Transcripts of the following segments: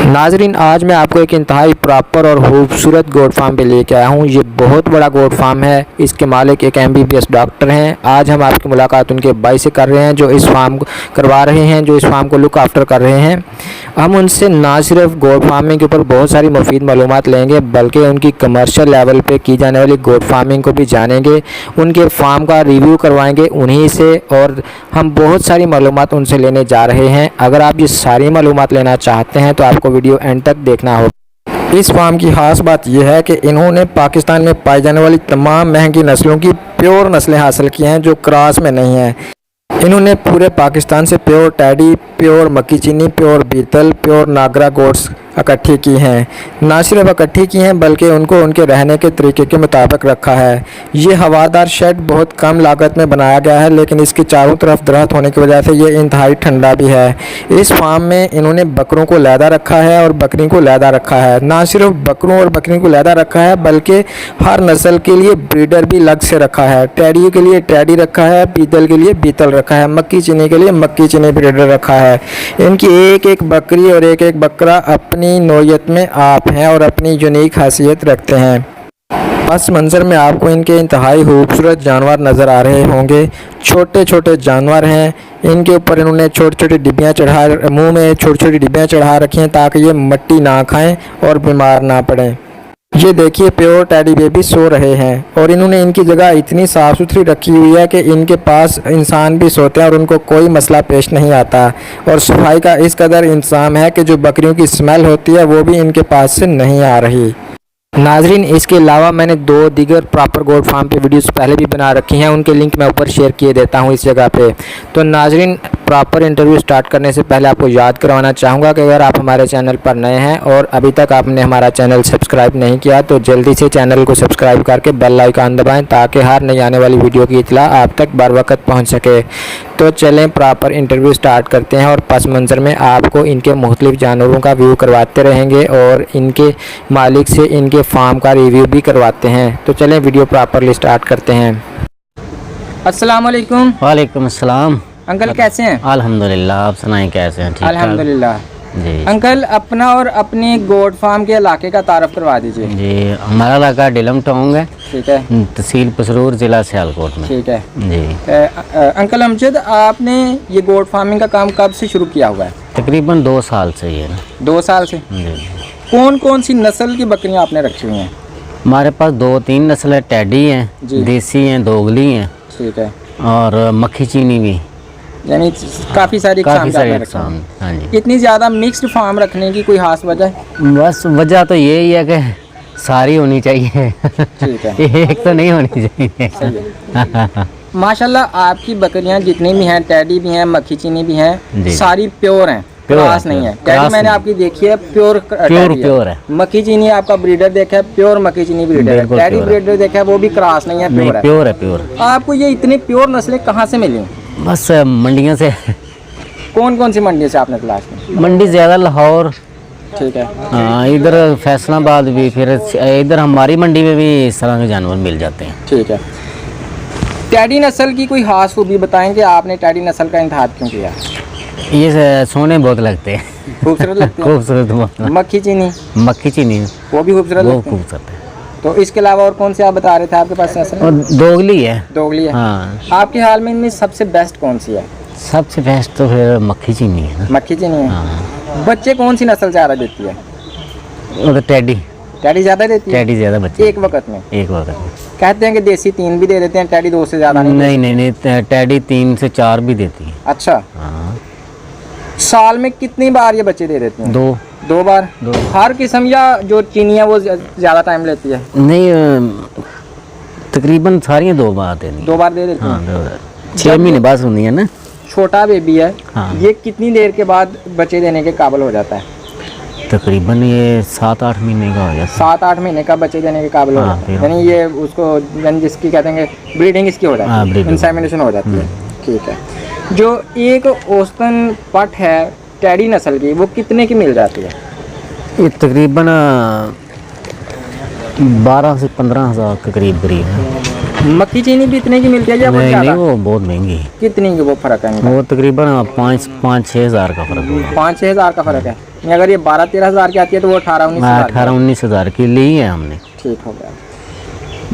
नाजरीन, आज मैं आपको एक इंतहाई प्रॉपर और खूबसूरत गोट फार्म पे लेके आया हूँ। ये बहुत बड़ा गोट फार्म है। इसके मालिक एक MBBS डॉक्टर हैं। आज हम आपकी मुलाकात उनके भाई से कर रहे हैं जो इस फार्म को करवा रहे हैं, जो इस फार्म को लुक आफ्टर कर रहे हैं। हम उनसे ना सिर्फ गोट फार्मिंग के ऊपर बहुत सारी मुफीद मालूमात लेंगे, बल्कि उनकी कमर्शियल लेवल पे की जाने वाली गोट फार्मिंग को भी जानेंगे। उनके फार्म का रिव्यू करवाएंगे उन्हीं से, और हम बहुत सारी मालूमात उनसे लेने जा रहे हैं। अगर आप ये सारी मालूमात लेना चाहते हैं तो आपको वीडियो एंड तक देखना होगा। इस फार्म की खास बात यह है कि इन्होंने पाकिस्तान में पाई जाने वाली तमाम महंगी नस्लों की प्योर नस्लें हासिल की हैं जो क्रॉस में नहीं हैं। इन्होंने पूरे पाकिस्तान से प्योर टैडी, प्योर मक्की चीनी, प्योर बीतल, प्योर नागरा गोट्स इकट्ठी की हैं। ना सिर्फ इकट्ठी की हैं बल्कि उनको उनके रहने के तरीके के मुताबिक रखा है। ये हवादार शेड बहुत कम लागत में बनाया गया है, लेकिन इसके चारों तरफ दरख्त होने की वजह से ये इंतहाई ठंडा भी है। इस फार्म में इन्होंने बकरों को लैदा रखा है और बकरी को लैदा रखा है। ना सिर्फ बकरों और बकरी को लैदा रखा है बल्कि हर नस्ल के लिए ब्रीडर भी अलग से रखा है। टैडी के लिए टैडी रखा है, बीतल के लिए बीतल रखा है, मक्की चीनी के लिए मक्की चीनी ब्रीडर रखा है। इनकी एक एक बकरी और एक एक बकरा अपनी नौयत में आप हैं और अपनी यूनिक खासियत रखते हैं। पस मंज़र में आपको इनके इंतहाई खूबसूरत जानवर नज़र आ रहे होंगे। छोटे छोटे जानवर हैं। इनके ऊपर इन्होंने छोटी छोटी डिब्बियाँ चढ़ा, मुंह में छोटी छोटी डिब्बियाँ चढ़ा रखी हैं ताकि ये मिट्टी ना खाएं और बीमार ना पड़ें। ये देखिए, प्योर टैडी बेबी सो रहे हैं और इन्होंने इनकी जगह इतनी साफ़ सुथरी रखी हुई है कि इनके पास इंसान भी सोते हैं और उनको कोई मसला पेश नहीं आता। और सफाई का इस कदर इंतज़ाम है कि जो बकरियों की स्मेल होती है वो भी इनके पास से नहीं आ रही। नाजरीन, इसके अलावा मैंने 2 दीगर प्रॉपर गोट फार्म पे वीडियोस पहले भी बना रखी हैं, उनके लिंक मैं ऊपर शेयर किए देता हूं इस जगह पे। तो नाजरीन, प्रॉपर इंटरव्यू स्टार्ट करने से पहले आपको याद करवाना चाहूँगा कि अगर आप हमारे चैनल पर नए हैं और अभी तक आपने हमारा चैनल सब्सक्राइब नहीं किया तो जल्दी से चैनल को सब्सक्राइब करके बेल आइकन दबाएँ ताकि हर नई आने वाली वीडियो की इतला आप तक बर वक्त पहुँच सके। तो चलें, प्रॉपर इंटरव्यू स्टार्ट करते हैं और पस मंज़र में आपको इनके मुख्तलिफ जानवरों का व्यू करवाते रहेंगे और इनके मालिक से इनके फार्म का रिव्यू भी करवाते हैं। तो चलें, वीडियो प्रॉपरली स्टार्ट करते हैं। अस्सलाम वालेकुम। वालेकुम अस्सलाम। अंकल कैसे हैं? अल्हम्दुलिल्लाह, आप सुनाएं कैसे हैं? ठीक अल्हम्दुलिल्लाह जी। अंकल, अपना और अपने गोट फार्म के इलाके का तारफ़ करवा दीजिए। जी, हमारा इलाका डिलम टाउन है। ठीक है। तहसील पसरूर, ज़िला सियालकोट में। ठीक है जी। अंकल अमजद, आपने ये गोट फार्मिंग का काम कब से शुरू किया हुआ है? तकरीबन 2 साल से ये ना। 2 साल से। जी। कौन कौन सी नस्ल की बकरियां आपने रखी हुई हैं? हमारे पास 2-3 नस्ल है। टैडी हैं, देसी हैं, दोगली हैं। ठीक है। और मक्खी चीनी भी, यानी काफ़ी सारी काफ़ी सारे रखी इकसाम। हैं। हाँ जी। इतनी ज़्यादा मिक्स्ड फार्म रखने की कोई खास वजह है? बस वजह तो यही है कि सारी होनी चाहिए। ठीक है। एक तो नहीं होनी चाहिए। माशाल्लाह, आपकी बकरियां जितनी भी हैं, टैडी भी हैं, मक्खी चीनी भी हैं, सारी प्योर हैं, क्रॉस नहीं है। टैडी मैंने आपकी देखी है, प्योर है। मक्खी चीनी आपका ब्रीडर देखा है, प्योर मक्खी चीनी ब्रीडर है। टैडी ब्रीडर देखा है, वो भी क्रॉस नहीं है, प्योर है। प्योर। आपको ये इतनी प्योर नस्लें कहाँ से मिली? बस मंडियों से। कौन कौन सी मंडी से आपने तलाश की? मंडी ज़्यादा लाहौर। ठीक है। हाँ, इधर फैसलाबाद भी, फिर इधर हमारी मंडी में भी इस तरह के जानवर मिल जाते हैं। ठीक है। टैडी नस्ल की कोई खास खूबी बताएं कि आपने टैडी नस्ल का इंतखाब क्यों किया? ये सोने बहुत लगते हैं, खूबसूरत लगते हैं। खूबसूरत बहुत। मक्खी चीनी वो भी खूबसूरत है। तो इसके अलावा और कौन से आप बता रहे थे आपके पास नस्ल? दोगली है। दोगली है। हाँ। आपके हाल में इनमें सबसे बेस्ट कौन सी है? सबसे बेस्ट तो फिर मक्खी चीनी है ना। मक्खी चीनी है। हाँ। बच्चे कौन सी नस्ल ज़्यादा देती है? वो तो टैडी ज़्यादा देती है। टैडी ज़्यादा बच्चे एक वक्त में में। कहते हैं कि देसी 3 भी दे देते हैं, टैडी 2 से ज़्यादा नहीं, टैडी 3 से 4 भी देती है। अच्छा। हाँ। साल में कितनी बार ये बच्चे दे देते हैं? 2 बार। हर किस्म या जो चीनी है वो ज़्यादा टाइम लेती है? नहीं, तकरीबन सारियाँ 2 बार देनी। 2 बार दे देती हैं। हाँ, 6 महीने बाद होनी है ना। छोटा बेबी है। हाँ। ये कितनी देर के बाद बच्चे देने के काबिल हो जाता है? तकरीबन ये 7-8 महीने का हो जाता है। 7-8 महीने का बच्चे देने के काबिल हो जाता है। यानी ये उसको जिसकी कहते हैं ब्रीडिंग इसकी हो जाती है, इंसेमिनेशन हो जाती है। ठीक है। जो एक औसतन पट है टैडी नस्ल की, वो कितने की मिल जाती है? ये तकरीबन 12 से 15 हज़ार के करीब है। मक्खी चीनी भी इतने की मिलती है या नहीं, वो बहुत महंगी है। कितनी की वो फ़र्क है? वो तकरीबन 5-6 हज़ार का फ़र्क है। 5-6 हज़ार का फ़र्क है। नहीं, अगर ये 12-13 हज़ार की आती है तो वो 18-19 हज़ार 18-19 हज़ार की ली है हमने। ठीक हो गया।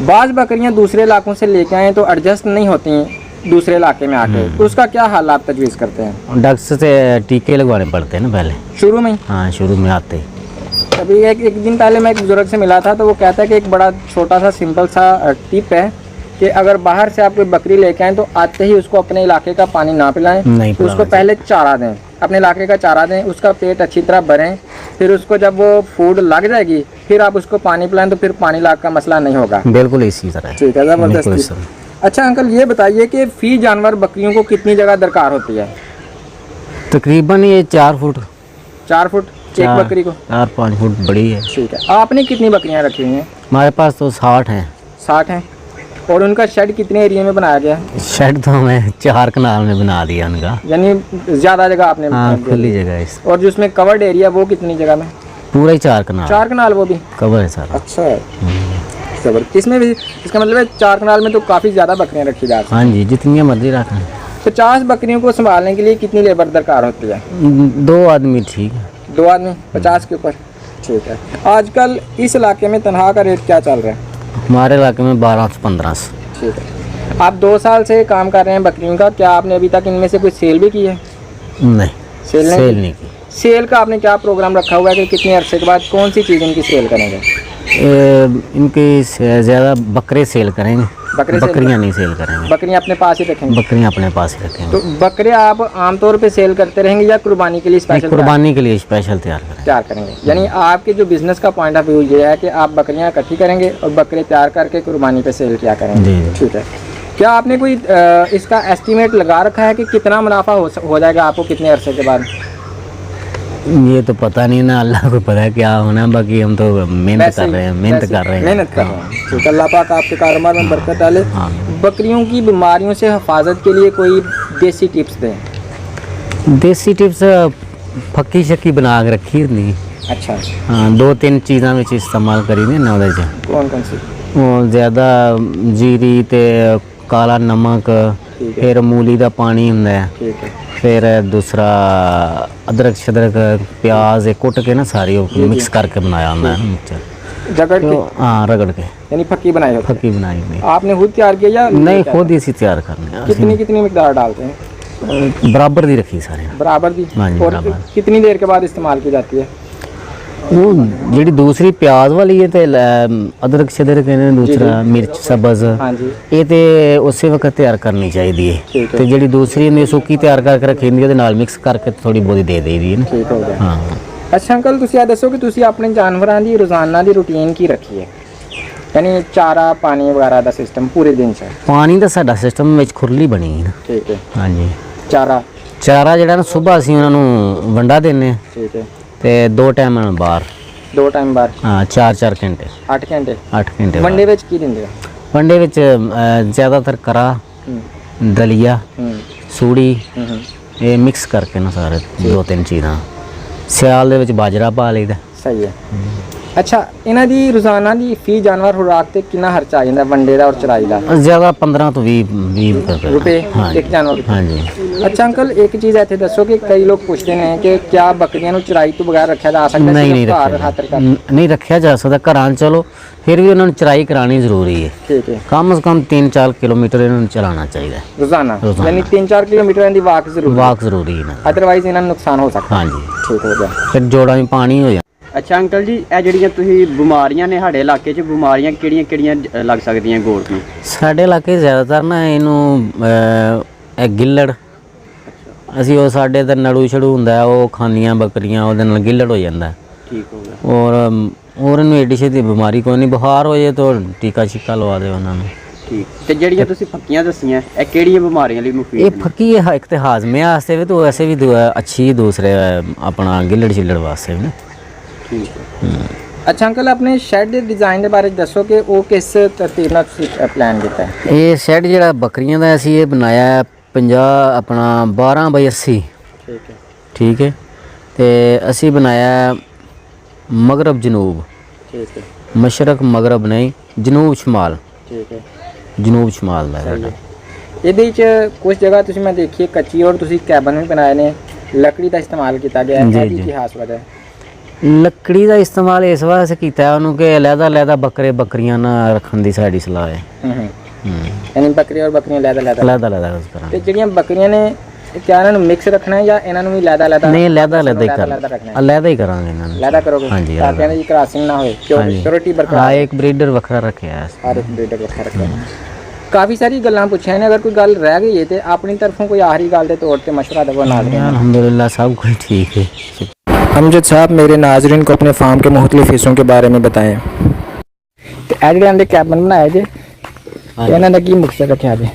बाज़ बकरियां दूसरे इलाकों से लेके आए तो एडजस्ट नहीं होती हैं दूसरे इलाके में आके, तो उसका क्या हाल आप तजवीज़ करते हैं? डॉक्टर से टीके लगवाने पड़ते हैं ना पहले, शुरू में ही? हाँ शुरू में आते ही। अभी एक दिन पहले मैं एक बुजुर्ग से मिला था तो वो कहता है कि एक बड़ा छोटा सा सिंपल सा टिप है कि अगर बाहर से आप कोई बकरी लेके आएँ तो आते ही उसको अपने इलाके का पानी ना पिलाएं, नहीं तो उसको पहले चारा दें, अपने इलाके का चारा दें, उसका पेट अच्छी तरह भरें, फिर उसको जब वो फूड लग जाएगी फिर आप उसको पानी पिलाएं तो फिर पानी लाग का मसला नहीं होगा। बिल्कुल इसी तरह। ठीक है, ज़बरदस्त। अच्छा अंकल ये बताइए कि फ़ी जानवर बकरियों को कितनी जगह दरकार होती है? तकरीबन ये 4 फुट 4 फुट एक बकरी को? 4-5 फुट बड़ी है। ठीक है। आपने कितनी बकरियां रखी हुई हैं? हमारे पास तो 60 हैं। 60 हैं। और उनका शेड कितने एरिया में बनाया गया है? शेड तो हमें 4 कनाल में बना दिया उनका, यानी ज़्यादा जगह आपने? हाँ खुली जगह है इस। और जिसमें कवर्ड एरिया वो कितनी जगह में? पूरा ही 4 कनाल। 4 कनाल वो भी कवर है सारा। अच्छा है, जबरदस्त। इसमें भी इसका मतलब है 4 कनाल में तो काफ़ी ज़्यादा बकरियां रखी जा सकती हैं। हाँ जी, जितनी मर्जी रखें। 50 बकरियों को संभालने के लिए कितनी लेबर दरकार होती है? 2 आदमी ठीक है। 2 आदमी 50 के ऊपर? ठीक है। आजकल इस इलाके में तनख्वाह का रेट क्या चल रहा है? हमारे इलाके में 12 से 15 से। ठीक है। आप 2 साल से काम कर रहे हैं बकरियों का, क्या आपने अभी तक इनमें से कोई सेल भी की है? नहीं, सेल नहीं की। सेल का आपने क्या प्रोग्राम रखा हुआ है कि कितने अरसे के बाद कौन सी चीज़ इनकी सेल करेंगे? इनकी ज़्यादा बकरे सेल करेंगे, बकरियां नहीं सेल करेंगे। बकरियां अपने पास ही रखेंगे? बकरियां अपने पास ही रखेंगे। तो बकरे आप आमतौर पे सेल करते रहेंगे या कुर्बानी के लिए स्पेशल? कुर्बानी के लिए स्पेशल तैयार करेंगे। यानी आपके जो बिजनेस का पॉइंट ऑफ व्यू ये है कि आप बकरियां इकट्ठी करेंगे और बकरे तैयार करके कुर्बानी पे सेल किया करेंगे। ठीक है। क्या आपने कोई इसका एस्टीमेट लगा रखा है कि कितना मुनाफा हो जाएगा आपको कितने अरसे के बाद? ये तो पता नहीं ना, अल्लाह को पता है क्या होना, बाकी हम तो मेहनत कर रहे हैं। ठीक, अल्लाह पाक आपके कारोबार में बरकत डाले। बकरियों की बीमारियों से हिफाजत के लिए कोई देसी टिप्स दें। देसी टिप्स फक्की शक्की बना के रखी नहीं। अच्छा। हाँ, 2-3 चीज़ों में इस्तेमाल करी ने ना ਉਹਦੇ ਚ। कौन सी? वो ज़्यादा जीरी ते काला नमक, फिर मूली का पानी हुंदा है, ठीक है। फिर दूसरा अदरक शदरक प्याज कुट के ना सारी मिक्स करके बनाया हुंदा है मिक्सचर रगड़ के? हाँ रगड़ के, यानी फक्की बनाई होती है? फक्की बनाई हुई। आपने खुद तैयार किया या नहीं? खुद ही इसी तैयार करने। कितनी मिकदार डालते हैं? बराबर दी रखी सारे। बराबर दी? हाँ जी, और बराबर। कितनी देर के बाद इस्तेमाल की जाती है? वो जी दूसरी प्याज वाली है तो अदरक शदरक ने दूसरा मिर्च सब्ज, हाँ जी, ये तो उस वक्त तैयार करनी चाहिए ठीक है। तो जी दूसरी ने सुक्की तैयार करके रखी ਹੁੰਦੀ ਉਹਦੇ ਨਾਲ ਮਿਕਸ ਕਰਕੇ ਥੋੜੀ ਬਹੁਤੀ ਦੇ ਦੇਈਦੀ ਹੈ ਨਾ। ठीक हो गया। ਹਾਂ। अच्छा अंकल ਤੁਸੀਂ ਇਹ ਦੱਸੋ ਕਿ ਤੁਸੀਂ ਆਪਣੇ ਜਾਨਵਰਾਂ ਦੀ ਰੋਜ਼ਾਨਾ ਦੀ ਰੂਟੀਨ ਕੀ ਰੱਖੀ ਹੈ? यानी चारा पानी वगैरह ਦਾ ਸਿਸਟਮ ਪੂਰੇ ਦਿਨ ਚ? ਪਾਣੀ ਦਾ ਸਾਡਾ ਸਿਸਟਮ ਵਿੱਚ ਖੁਰਲੀ ਬਣੀ ਹੈ ਨਾ। ठीक है। ਹਾਂਜੀ। ਚਾਰਾ ਜਿਹੜਾ ਨਾ ਸਵੇਰ ਅਸੀਂ ਉਹਨਾਂ ਨੂੰ ਵੰਡਾ ਦਿੰਨੇ ਆ। ठीक है। ਤੇ 2 ਟਾਈਮ ਬਾਹਰ। 2 ਟਾਈਮ ਬਾਹਰ? ਹਾਂ 4 ਘੰਟੇ। 8 ਘੰਟੇ? 8 ਘੰਟੇ। ਵੰਡੇ ਵਿੱਚ ਕੀ ਦਿੰਦੇ ਹੋ? ਵੰਡੇ ਵਿੱਚ ਜ਼ਿਆਦਾਤਰ ਕਰਾ, ਦਲੀਆ, ਸੂੜੀ, ਇਹ ਮਿਕਸ ਕਰਕੇ ਨਾ ਸਾਰੇ 2-3 ਚੀਜ਼ਾਂ। ਸਿਆਲ ਦੇ ਵਿੱਚ ਬਾਜਰਾ ਪਾ ਲਈਦਾ। ਸਹੀ ਹੈ। अच्छा ਇਹਨਾਂ ਦੀ ਰੋਜ਼ਾਨਾ ਦੀ ਫੀ ਜਾਨਵਰ ਖੁਰਾਕ ਤੇ ਕਿੰਨਾ ਖਰਚਾ ਆ ਜਾਂਦਾ ਵੰਡੇ ਦਾ ਔਰ ਚਰਾਈ ਦਾ? ਜ਼ਿਆਦਾ 15 ਤੋਂ 20 ਰੁਪਏ ਇੱਕ ਜਾਨਵਰ? ਹਾਂਜੀ। अच्छा अंकल एक चीज़ ਇੱਥੇ ਦੱਸੋ कि कई लोग पूछते हैं कि क्या बकरियां ਨੂੰ ਚਰਾਈ ਤੋਂ ਬਗੈਰ ਰੱਖਿਆ ਜਾ ਸਕਦਾ? नहीं रखा जा सकता घरां। चलो फिर भी उन्होंने चराई करानी जरूरी है। ठीक है। कम से कम 3-4 किलोमीटर इन्होंने चलाना चाहिए रोजाना, यानी 3-4 किलोमीटर की वाक जरूरी है, अदरवाइज इन्हें नुकसान हो सकता है। हाँ जी। ठीक हो गया। फिर जोड़ा में पानी हो जाए। अच्छा अंकल जी ਇਹ ਜਿਹੜੀਆਂ ਤੁਸੀਂ ਬਿਮਾਰੀਆਂ ਨੇ ਸਾਡੇ ਇਲਾਕੇ 'ਚ ਬਿਮਾਰੀਆਂ ਕਿਹੜੀਆਂ ਲੱਗ ਸਕਦੀਆਂ ਗੋਟ ਨੂੰ? ਸਾਡੇ ਇਲਾਕੇ ਜ਼ਿਆਦਾਤਰ ਨਾ ਇਹਨੂੰ ਇਹ ਗਿੱਲੜ, ਅਸੀਂ ਉਹ ਸਾਡੇ ਤੇ ਨੜੂ ਛੜੂ ਹੁੰਦਾ ਉਹ ਖਾਂਦੀਆਂ ਬੱਕਰੀਆਂ, ਉਹਦੇ ਨਾਲ ਗਿੱਲੜ ਹੋ ਜਾਂਦਾ। ਠੀਕ ਹੋ ਗਿਆ। ਔਰ ਇਹਨੂੰ ਏਡੀ ਛੇਤੀ ਬਿਮਾਰੀ ਕੋਈ ਨਹੀਂ, ਬੁਖਾਰ ਹੋ ਜਾਏ ਤਾਂ ਟੀਕਾ ਛਿੱਕਾ ਲਵਾ ਦੇ ਉਹਨਾਂ ਨੂੰ। ਠੀਕ। ਤੇ ਜਿਹੜੀਆਂ ਤੁਸੀਂ ਫੱਕੀਆਂ ਦੱਸੀਆਂ ਇਹ ਕਿਹੜੀਆਂ ਬਿਮਾਰੀਆਂ ਲਈ ਮੁਫੀਦ? ਇਹ ਫੱਕੀ ਹੈ ਇੱਕ ਤੇ ਹਾਜ਼ਮੇ ਵਾਸਤੇ ਵੀ, तो वैसे भी अच्छी दूसरे अपना गिल्लड़ छिल्लड़ वास्ते भी ना। ठीक है। अच्छा अंकल अपने शेड ਦੇ ਡਿਜ਼ਾਈਨ ਦੇ ਬਾਰੇ ਦੱਸੋ ਕਿ ਉਹ ਕਿਸ ਤਰਤੀਬ ਨਾਲ ਤੁਸੀਂ ਪਲਾਨ ਕੀਤਾ ਹੈ? ਇਹ ਸ਼ੈਡ ਜਿਹੜਾ ਬੱਕਰੀਆਂ ਦਾ ਅਸੀਂ ਇਹ ਬਣਾਇਆ 12 ਬਾਈ 80। ਠੀਕ ਹੈ। ਠੀਕ ਹੈ। ਤੇ ਅਸੀਂ ਬਣਾਇਆ ਮਗਰਬ ਜਨੂਬ। ਠੀਕ ਹੈ। ਮਸ਼ਰਕ ਮਗਰਬ ਨਹੀਂ, ਜਨੂਬ ਸ਼ਮਾਲ। ਠੀਕ ਹੈ। ਜਨੂਬ ਸ਼ਮਾਲ ਦਾ ਸਾਡਾ। ਇਹਦੇ ਵਿੱਚ ਕੁਝ ਜਗ੍ਹਾ ਤੁਸੀਂ ਮੈਂ ਦੇਖੀ ਕੱਚੀ ਔਰ ਤੁਸੀਂ ਕੈਬਨ ਵੀ ਬਣਾਏ ਨੇ, ਲੱਕੜੀ ਦਾ ਇਸਤੇਮਾਲ ਕੀਤਾ ਗਿਆ ਹੈ। ਇਹਦੀ ਕੀ ਖਾਸ ਵਜ੍ਹਾ ਹੈ? ਲੱਕੜੀ ਦਾ ਇਸਤੇਮਾਲ ਇਸ ਵਾਸਤੇ ਕੀਤਾ ਹੈ ਉਹਨੂੰ ਕਿ ਅਲੱਗ-ਅਲੱਗ ਬੱਕਰੇ ਬੱਕਰੀਆਂ ਨਾਲ ਰੱਖਣ ਦੀ ਸਾਡੀ ਸਲਾਹ ਹੈ। यानी बकरी और बकरियां लैदा ਅਲੱਗ-ਅਲੱਗ ਉਸ ਤਰ੍ਹਾਂ ਤੇ ਜਿਹੜੀਆਂ ਬੱਕਰੀਆਂ ਨੇ क्या इन्होंने मिक्स रखना है या इन्होंने भी लैदा ਨਹੀਂ ਅਲੱਗ-ਅਲੱਗ ਹੀ रखना है? ਅਲੱਗ ਹੀ ਕਰਾਂਗੇ ਇਹਨਾਂ ਨੂੰ। लैदा करोगे ਹਾਂਜੀ, ताकि इन्हें क्रॉसिंग ना हो, प्योरिटी बरकरार। ਹਾਂ ਇੱਕ ਬਰੀਡਰ ਵੱਖਰਾ ਰੱਖਿਆ ਹੈ। हर एक ब्रीडर रखा रखा काफ़ी सारी गल्लां पूछियां ने, अगर कोई गल रह गई है तो अपनी तरफों कोई आखिरी गल के तौर पर मशवरा दो ना। अल्हम्दुलिल्लाह सब कुछ ठीक है। अमजद साहब मेरे नाजरीन को अपने फार्म के मुख्तलिफ हिस्सों के बारे में बताएं। तो ए जो कैबिन बनाया जे इन्हों का की मकसद रखा जे?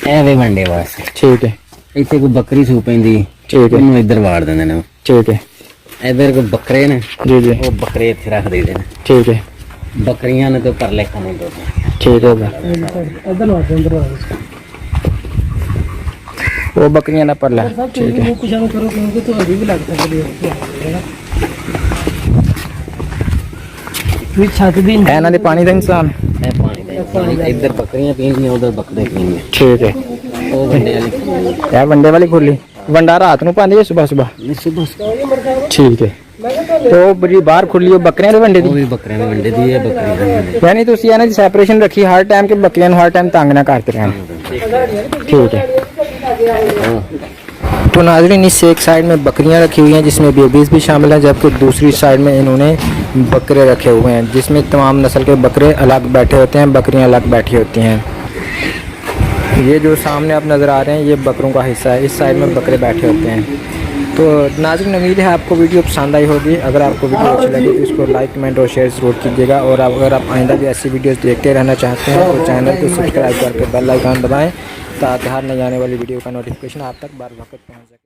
ਐਵੇਂ ਵੰਡੇ ਵਾਸਤੇ ठीक है ਇੱਥੇ ਕੋਈ ਬੱਕਰੀ ਸੂ ਪੈਂਦੀ ठीक है ਉਹਨੂੰ ਇੱਧਰ ਵਾੜ ਦਿੰਦੇ ਨੇ। ठीक है ਇੱਧਰ ਕੋਈ ਬੱਕਰੇ ਨੇ जी जी ਉਹ ਬੱਕਰੇ ਇੱਥੇ ਰੱਖ ਦਿੰਦੇ ਨੇ। ठीक है ਬੱਕਰੀਆਂ ਨੇ ਤੇ ਪਰਲੇ ਖਾਣੇ ਦੋ। ठीक है वो बकरियां ना पर ला। ठीक है इन्हों दे पानी का इंतजाम। ਇਹ ਪਾਣੀ ਦਾ ਇੱਧਰ ਬੱਕਰੀਆਂ ਪੀਣਗੀਆਂ ਉਧਰ ਬੱਕਰੇ ਪੀਣਗੇ। ठीक है ਉਹ ਵੰਡੇ ਵਾਲੀ यह वंडे वाली खुली वंडा रात ਨੂੰ पानी है सुबह सुबह? ਨਹੀਂ ਸੁਬਹ ठीक है तो बड़ी बाहर खुली हो बकरियां दे वंडे ਉਹ दी ਵੀ ਬੱਕਰਿਆਂ ਦੇ ਵੰਡੇ ਦੀ ਹੈ ਬੱਕਰੀ ਦੇ ਵੰਡੇ। यानी तुसी इन्हां दी सेपरेशन रखी हर टाइम के बकरियां ਨੂੰ हर टाइम तंग ना करते रहन। ठीक है तो नाज़रीन इस एक साइड में बकरियां रखी हुई हैं जिसमें बेबीज़ भी शामिल हैं, जबकि दूसरी साइड में इन्होंने बकरे रखे हुए हैं जिसमें तमाम नस्ल के बकरे अलग बैठे होते हैं, बकरियां अलग बैठी होती हैं। ये जो सामने आप नज़र आ रहे हैं ये बकरों का हिस्सा है, इस साइड में बकरे बैठे होते हैं। तो नाज़रीन उम्मीद है आपको वीडियो पसंद आई होगी। अगर आपको वीडियो अच्छी लगी तो इसको लाइक कमेंट और शेयर ज़रूर कीजिएगा। और अगर आप आइंदा भी ऐसी वीडियोस देखते रहना चाहते हैं तो चैनल को सब्सक्राइब करके बेल आइकन दबाएं ताकि हर नई आने वाली वीडियो का नोटिफिकेशन आप तक बार वक्त पहुँच सके।